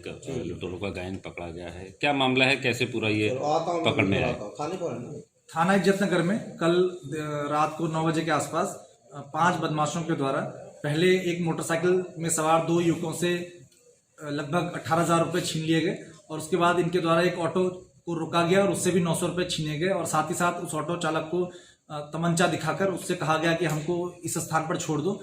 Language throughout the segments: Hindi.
एक लुटेरों का गैंग पकड़ा गया है। क्या मामला है, कैसे पूरा ये पकड़ में आया? थाना इज्जतनगर में कल रात को 9 बजे के आसपास 5 बदमाशों के द्वारा पहले एक मोटरसाइकिल में सवार 2 युवकों से लगभग 18,000 रुपये छीन लिए गए और उसके बाद इनके द्वारा एक ऑटो को रोका गया और उससे भी 900 रुपये छीने गए और साथ ही साथ उस ऑटो चालक को तमंचा दिखाकर उससे कहा गया कि हमको इस स्थान पर छोड़ दो।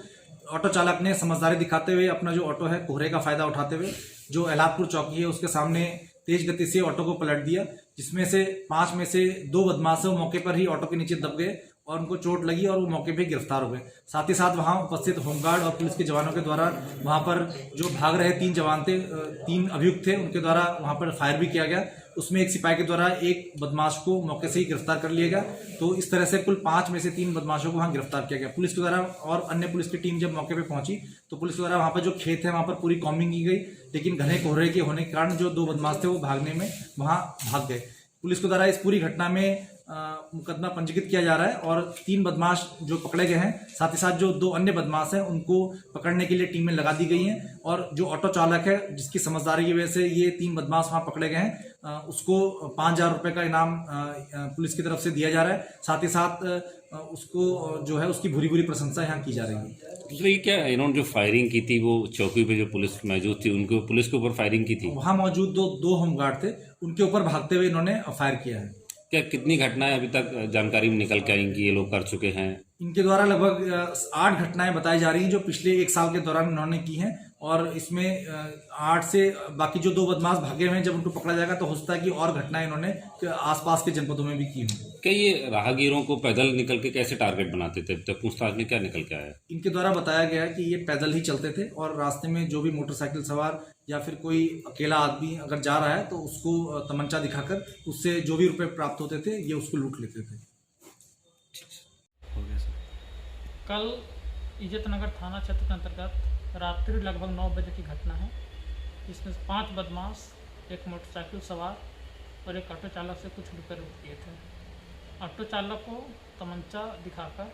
ऑटो चालक ने समझदारी दिखाते हुए अपना जो ऑटो है कोहरे का फायदा उठाते हुए जो एलादपुर चौकी है उसके सामने तेज गति से ऑटो को पलट दिया, जिसमें से 5 में से 2 बदमाश मौके पर ही ऑटो के नीचे दब गए और उनको चोट लगी और वो मौके पे गिरफ्तार हो गए। साथ ही साथ वहां उपस्थित होमगार्ड और पुलिस के जवानों के द्वारा वहां पर जो भाग रहे 3 जवान थे, 3 अभियुक्त थे, उनके द्वारा वहां पर फायर भी किया गया। उसमें एक सिपाही के द्वारा एक बदमाश को मौके से ही गिरफ्तार कर लिया गया। तो इस तरह से कुल 5 में से 3 बदमाशों को वहां गिरफ्तार किया गया। पुलिस के द्वारा और अन्य पुलिस की टीम जब मौके पर पहुंची तो पुलिस के द्वारा वहां पर जो खेत है वहां पर पूरी कॉम्बिंग की गई, लेकिन घने कोहरे के होने के कारण जो 2 बदमाश थे वो भागने में वहां भाग गए। पुलिस के द्वारा इस पूरी घटना में मुकदमा पंजीकृत किया जा रहा है और 3 बदमाश जो पकड़े गए हैं, साथ ही साथ जो 2 अन्य बदमाश हैं उनको पकड़ने के लिए टीमें लगा दी गई हैं और जो ऑटो चालक है जिसकी समझदारी की वजह से ये 3 बदमाश वहां पकड़े गए हैं, उसको 5,000 रुपए का इनाम पुलिस की तरफ से दिया जा रहा है। साथ ही साथ उसको जो है उसकी भूरी भूरी प्रशंसा यहाँ की जा रही है। इसलिए क्या इन्होंने जो फायरिंग की थी वो चौकी पे जो पुलिस मौजूद थी उनको पुलिस के ऊपर फायरिंग की थी? वहां मौजूद दो होमगार्ड थे, उनके ऊपर भागते हुए इन्होंने फायर किया है। क्या कितनी घटनाएं अभी तक जानकारी में निकल के आई कि ये लोग कर चुके हैं? इनके द्वारा लगभग 8 घटनाएं बताई जा रही हैं जो पिछले 1 साल के दौरान इन्होंने की हैं और इसमें 8 से बाकी जो 2 बदमाश भागे हुए हैं जब उनको पकड़ा जाएगा तो हो सकता है कि और घटनाएं इन्होंने आसपास के जनपदों में भी की हों। क्या ये राहगीरों को पैदल निकल के कैसे टारगेट बनाते थे? तक पूछताछ में क्या निकल के आया? इनके द्वारा बताया गया है कि ये पैदल ही चलते थे और रास्ते में जो भी मोटरसाइकिल सवार या फिर कोई अकेला आदमी अगर जा रहा है तो उसको तमंचा दिखाकर उससे जो भी रुपए प्राप्त होते थे ये उसको लूट लेते थे। कल इज्जतनगर थाना क्षेत्र के अंतर्गत रात्रि लगभग 9 बजे की घटना है। इसमें 5 बदमाश, एक मोटरसाइकिल सवार और एक ऑटो चालक से कुछ रुपये लूट किए थे। ऑटो चालक को तमंचा दिखाकर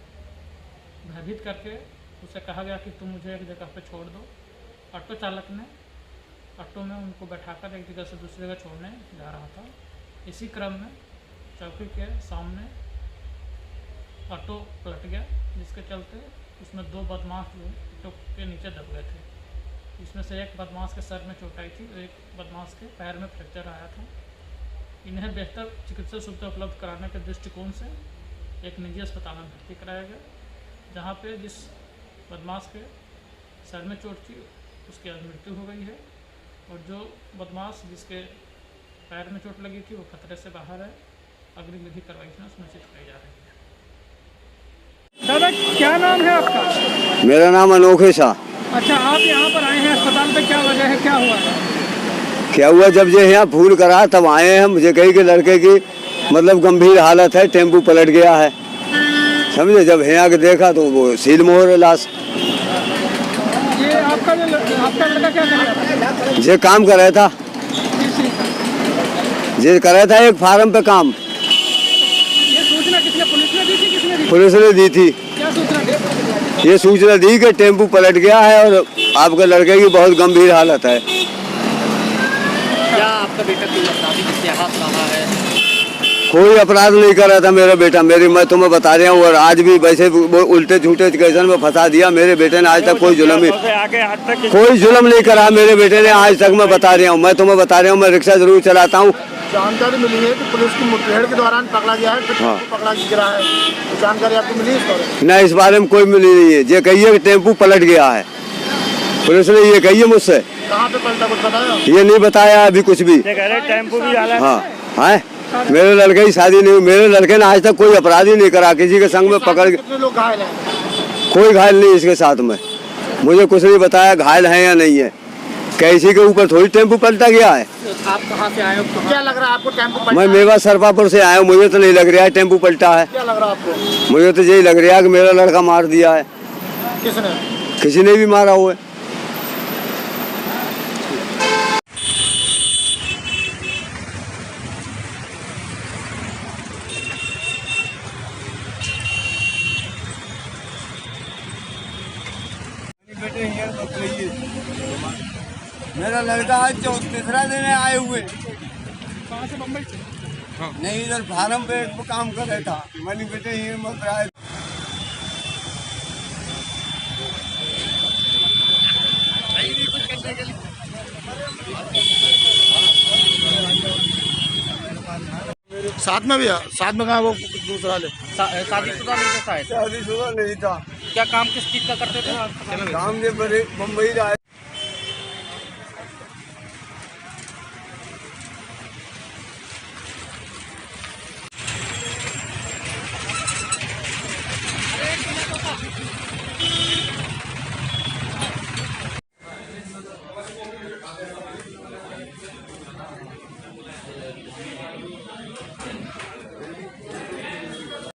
भयभीत करके उसे कहा गया कि तुम मुझे एक जगह पर छोड़ दो। ऑटो चालक ने ऑटो में उनको बैठाकर एक जगह से दूसरी जगह छोड़ने जा रहा था। इसी क्रम में चौकी के सामने ऑटो पलट गया, जिसके चलते उसमें 2 बदमाश लोग ऑटो के नीचे दब गए थे। इसमें से एक बदमाश के सर में चोट आई थी और एक बदमाश के पैर में फ्रैक्चर आया था। इन्हें बेहतर चिकित्सा सुविधा उपलब्ध कराने के दृष्टिकोण से एक निजी अस्पताल में भर्ती कराया गया, जहाँ पे जिस बदमाश के सर में चोट थी उसकी आज मृत्यु हो गई है और जो बदमाश जिसके पैर में चोट लगी थी वो खतरे से बाहर है। अग्रिम विधि कार्रवाई सुनिश्चित कराई जा रही है। दादा क्या नाम है आपका? मेरा नाम अनोखे शाह। अच्छा, आप यहाँ पर आए हैं अस्पताल पे, क्या वजह है, क्या हुआ है? क्या हुआ, जब ये यहाँ फूल करा तब आए हैं। मुझे कही कि लड़के की मतलब गंभीर हालत है, टेम्पू पलट गया है, समझे। जब यहाँ के देखा तो वो सील मोहर है लाश। ये आपका लड़का क्या कर रहा था? ये काम कर रहा था, ये कर रहा था एक फार्म पे काम। ये सूचना किसने, पुलिस ने दी थी, किसने दी? पुलिस ने दी थी। क्या सूचना दी? ये सूचना दी कि टेम्पू पलट गया है और आपके लड़के की बहुत गंभीर हालत है। क्या आपका बेटा कोई अपराधी इतिहास रहा है? कोई अपराध नहीं कर रहा था मेरा बेटा। मैं तुम्हें बता रहा हूँ, और आज भी वैसे वो उल्टे झूठे केस में फंसा दिया। मेरे बेटे ने आज तक कोई जुल्म नहीं करा मेरे बेटे ने आज तक। मैं बता रहा हूँ, मैं तुम्हें बता रहा हूँ, मैं रिक्शा जरूर चलाता हूँ। जानकारी मिली है कि पुलिस की मुठभेड़ के दौरान पकड़ा गया है, हाँ। पकड़ा गिरा है, तो जानकारी आपको मिली है इस बारे में? नहीं, इस बारे में कोई मिली नहीं है। ये कहिए कि टेम्पू पलट गया है, पुलिस ने ये कही है मुझसे। कहाँ पे पलटा, कुछ बताया? ये नहीं बताया अभी कुछ भी। टेम्पू भी हाँ है, मेरे लड़के की शादी नहीं हुई। मेरे लड़के ने आज तक कोई अपराध ही नहीं करा। किसी के संग में पकड़ के कितने लोग घायल हैं? कोई घायल नहीं इसके साथ में। मुझे कुछ नहीं बताया घायल है या नहीं है। किसी के ऊपर थोड़ी टेम्पू पलटा गया है। आप कहाँ से आए हो? क्या लग रहा है आपको टेम्पू पलटा? मैं मेवा सरपापुर से आया हूँ। मुझे तो नहीं लग रहा है टेम्पू पलटा है। क्या लग रहा है आपको? मुझे तो यही लग रहा है कि मेरा लड़का मार दिया है। किसने? किसी ने भी मारा हुआ है। मेरा लड़का आज तीसरा दिन आए हुए। कहाँ से? बम्बई से? नहीं, इधर फार्म पे काम कर रहा था। मैंने बेटे ये मत रहा है। साथ में भी है, साथ में कहा वो दूसरा ले। शादीशुदा नहीं था शायद। शादीशुदा नहीं था। क्या काम किस चीज़ का करते थे? काम ये बम्बई रहा